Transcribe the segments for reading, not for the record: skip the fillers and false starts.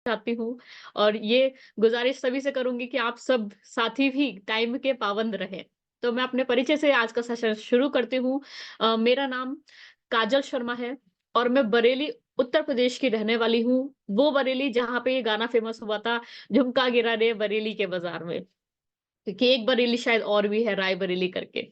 चाहती हूँ और ये गुज़ारिश सभी से करूँगी कि आप सब साथी भी टाइम के पाबंद रहें। तो मैं अपने परिचय से आज का सेशन शुरू करती हूँ। मेरा नाम काजल शर्मा है और मैं बरेली उत्तर प्रदेश की रहने वाली हूँ। वो बरेली जहाँ पे ये गाना फ़ेमस हुआ था, झुमका गिरा रे बरेली के बाज़ार में। क्योंकि एक बरेली शायद और भी है, राय बरेली करके।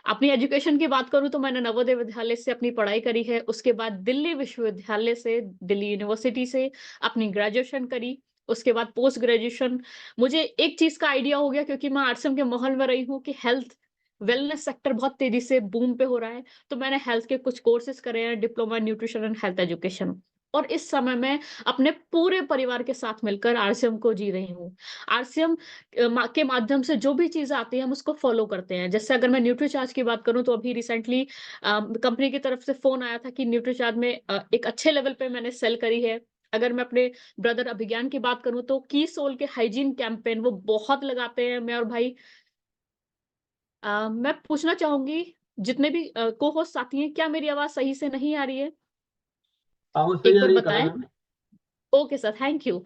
अपनी एजुकेशन की बात करूँ तो मैंने नवोदय विद्यालय से अपनी पढ़ाई करी है। उसके बाद दिल्ली विश्वविद्यालय से, दिल्ली यूनिवर्सिटी से अपनी ग्रेजुएशन करी। उसके बाद पोस्ट ग्रेजुएशन मुझे एक चीज़ का आइडिया हो गया, क्योंकि मैं आरसीएम के माहौल में रही हूँ कि हेल्थ वेलनेस सेक्टर बहुत तेज़ी से बूम पे हो रहा है। तो मैंने हेल्थ के कुछ कोर्सेज़ करे हैं, diploma in nutrition and health education. और इस समय मैं अपने पूरे परिवार के साथ मिलकर आरसीएम को जी रही हूँ। आरसीएम के माध्यम से जो भी चीज़ें आती हैं हम उसको फ़ॉलो करते हैं। जैसे अगर मैं न्यूट्रीचार्ज की बात करूँ तो अभी रिसेंटली कंपनी की तरफ से फ़ोन आया था कि न्यूट्रीचार्ज में एक अच्छे लेवल पे मैंने सेल करी है। अगर मैं अपने ब्रदर अभिज्ञान की बात करूँ तो की सोल के हाइजीन कैंपेन वो बहुत लगाते हैं, मैं और भाई। मैं पूछना चाहूँगी जितने भी को-होस्ट साथी हैं, क्या मेरी आवाज़ सही से नहीं आ रही है? आवाज़ सही एक आ बार रही है बताएँ। Kajal. Okay sir, thank you.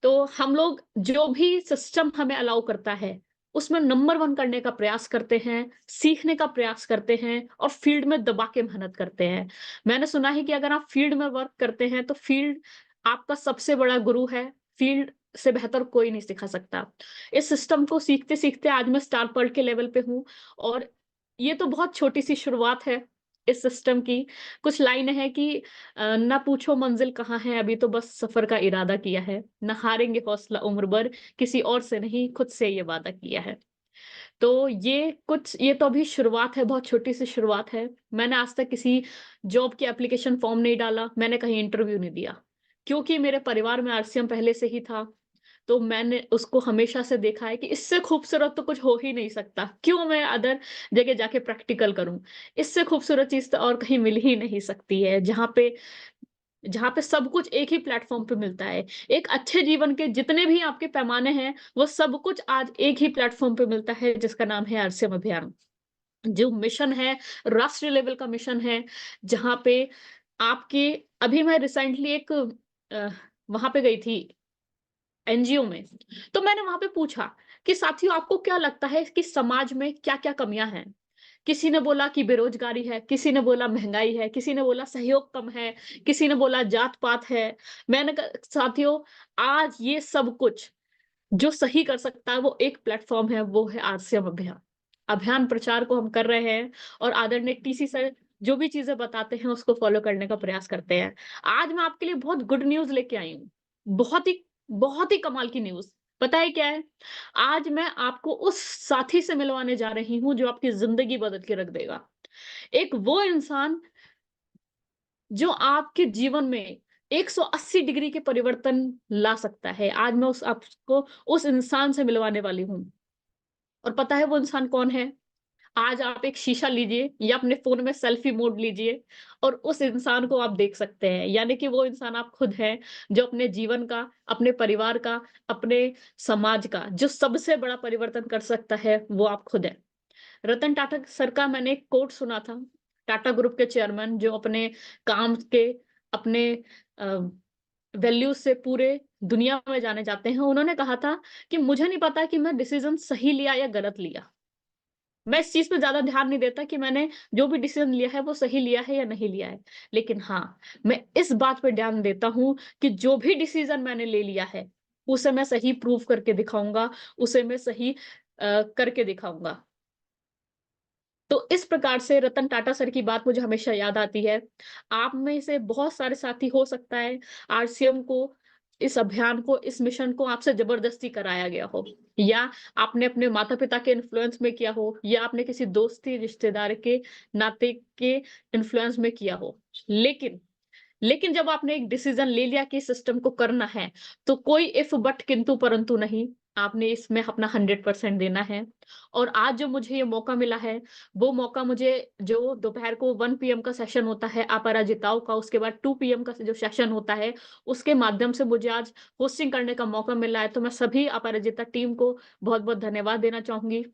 तो हम लोग जो भी सिस्टम हमें अलाउ करता है, उसमें नंबर 1 करने का प्रयास करते हैं, सीखने का प्रयास करते हैं और फील्ड में दबा के मेहनत करते हैं। मैंने सुना है कि अगर आप फील्ड में वर्क करते हैं, तो फील्ड आपका सबसे बड़ा गुरु है, फील्ड से बेहतर कोई नहीं सिखा सकता। इस सिस्टम को सीखते-सीखते आज मैं स्टार पर्ल के लेवल पे हूँ और ये तो बहुत छोटी-सी शुरुआत है इस सिस्टम की। कुछ लाइन है कि ना पूछो मंजिल कहाँ है, अभी तो बस सफ़र का इरादा किया है। ना हारेंगे हौसला उम्र भर, किसी और से नहीं खुद से ये वादा किया है। तो ये तो अभी शुरुआत है, बहुत छोटी-सी शुरुआत है। मैंने आज तक किसी जॉब की एप्लीकेशन फॉर्म नहीं डाला, मैंने कहीं इंटरव्यू नहीं दिया। क्योंकि मेरे परिवार में आरसीएम पहले से ही था, तो मैंने उसको हमेशा से देखा है कि इससे खूबसूरत तो कुछ हो ही नहीं सकता। क्यों मैं अदर जगह जाके प्रैक्टिकल करूँ? इससे खूबसूरत चीज़ तो और कहीं मिल ही नहीं सकती है, जहाँ पे सब कुछ एक ही प्लेटफ़ॉर्म पे मिलता है। एक अच्छे जीवन के जितने भी आपके पैमाने हैं, वो सब कुछ आज एक ही प्लेटफ़ॉर्म पे मिलता है, जिसका नाम है आरसीएम अभियान। जो मिशन है, राष्ट्रीय लेवल का मिशन है, जहाँ पे आपके अभी मैं रिसेंटली एक वहाँ पे गई थी एनजीओ में। तो मैंने वहाँ पे पूछा कि साथियों आपको क्या लगता है कि समाज में क्या-क्या कमियाँ हैं? किसी ने बोला कि बेरोज़गारी है, किसी ने बोला महँगाई है, किसी ने बोला सहयोग कम है, किसी ने बोला जात-पात है। मैंने कहा साथियों आज ये सब कुछ जो सही कर सकता है वो एक प्लेटफ़ॉर्म है, वो है आरसीएम अभियान। अभियान प्रचार को हम कर रहे हैं और आदरणीय टीसी सर जो भी चीज़ें बताते हैं उसको फ़ॉलो करने का प्रयास करते हैं। आज मैं आपके लिए बहुत गुड न्यूज़ लेके आई हूँ। बहुत ही कमाल की न्यूज़। पता है क्या है? आज मैं आपको उस साथी से मिलवाने जा रही हूँ जो आपकी ज़िंदगी बदल के रख देगा। एक वो इंसान जो आपके जीवन में 180 डिग्री के परिवर्तन ला सकता है। आज मैं उस आपको उस इंसान से मिलवाने वाली हूँ और पता है वो इंसान कौन है? आज आप एक शीशा लीजिए या अपने फ़ोन में सेल्फी मोड लीजिए और उस इंसान को आप देख सकते हैं। यानी कि वो इंसान आप खुद हैं, जो अपने जीवन का, अपने परिवार का, अपने समाज का जो सबसे बड़ा परिवर्तन कर सकता है, वो आप खुद हैं। रतन टाटा सर का मैंने एक कोट सुना था। टाटा ग्रुप के चेयरमैन जो अपने काम के, अपने अ, वैल्यूज़ से पूरे दुनिया में जाने जाते हैं। उन्होंने कहा था कि मुझे नहीं पता कि मैं डिसीज़न सही लिया या गलत लिया। मैं इस चीज़ पे ज़्यादा ध्यान नहीं देता कि मैंने जो भी डिसीज़न लिया है वो सही लिया है या नहीं लिया है। लेकिन हाँ, मैं इस बात पे ध्यान देता हूँ कि जो भी डिसीज़न मैंने ले लिया है, उसे मैं सही प्रूव करके दिखाऊँगा, उसे मैं सही करके दिखाऊँगा। तो इस प्रकार से रतन टाटा सर की बात मुझे हमेशा याद आती है। आप में से बहुत सारे साथी हो सकता है आरसीएम को, इस अभियान को, इस मिशन को आपसे ज़बरदस्ती कराया गया हो या आपने अपने माता-पिता के इन्फ्लुएंस में किया हो या आपने किसी दोस्ती रिश्तेदार के नाते के इन्फ्लुएंस में किया हो। लेकिन जब आपने एक डिसीजन ले लिया कि सिस्टम को करना है, तो कोई इफ बट किंतु परंतु नहीं, आपने इसमें अपना 100% देना है। और आज जो मुझे ये मौका मिला है, वो मौका मुझे जो दोपहर को 1 पीएम का सेशन होता है अपराजिताओं का, उसके बाद 2 पीएम का जो सेशन होता है, उसके माध्यम से मुझे आज होस्टिंग करने का मौका मिला है। तो मैं सभी अपराजिता टीम को बहुत-बहुत धन्यवाद देना चाहूँगी।